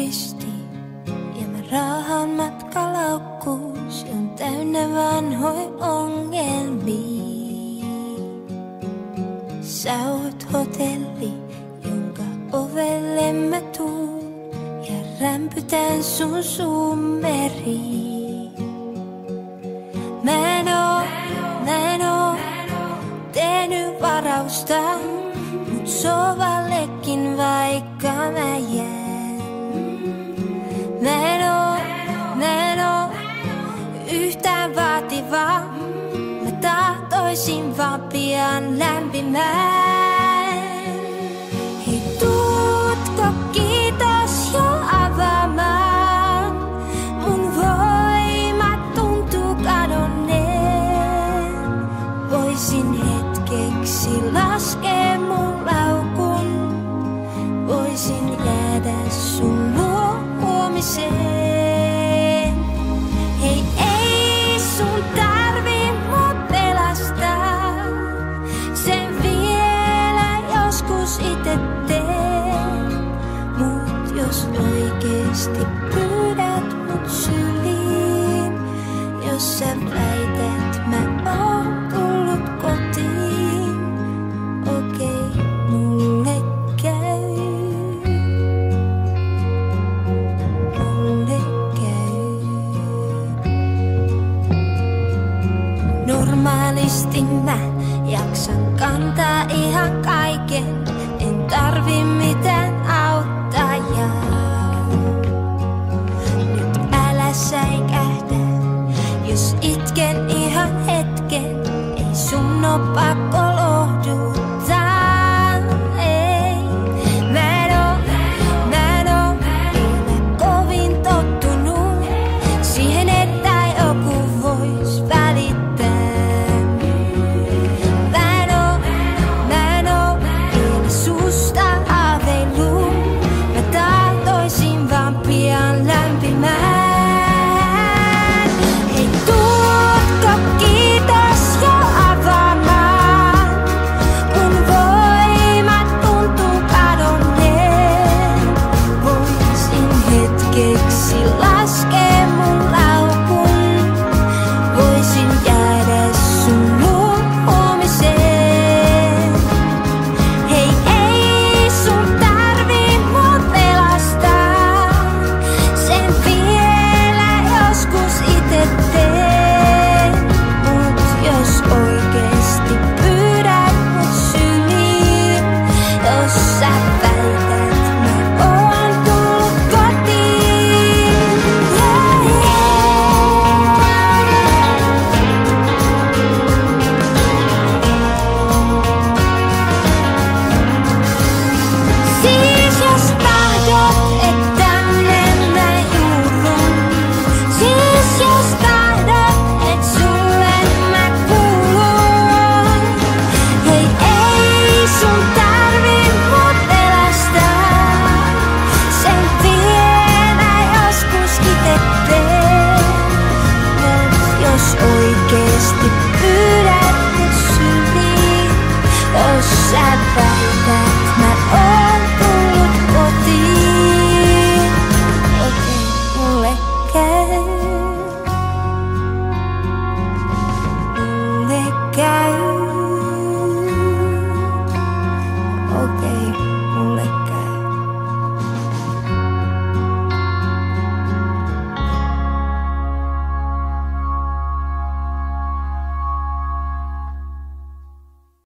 risti ja mä raahaan matkalaukkuun. Se on täynnä vanhoi ongelmia. Sä oot hotelli, jonka ovelle mä tuun ja rämpytän sun summeriin. Mä en oo tehnyt varausta, mut sovallekin vaikka mä jään. Mä en oo yhtään vaativa, mä tahtoisin vaan pian lämpimään. Hei, tuutko kiitos jo avaamaan? Mun voimat tuntuu kadonneen. Voisin hetkeksi laskea mun laukun. Voisin jäädä sun luo huomiseen. Hei, ei sun tarvii mua pelastaa. Sen vielä joskus ite teen. Mut jos oikeesti pyydät mut syliin, jos sä väität mä oon tullut kotiin, okei, mulle käy. Mulle käy. Normaalisti mä jaksan kantaa ihan kaiken. En tarvi mitään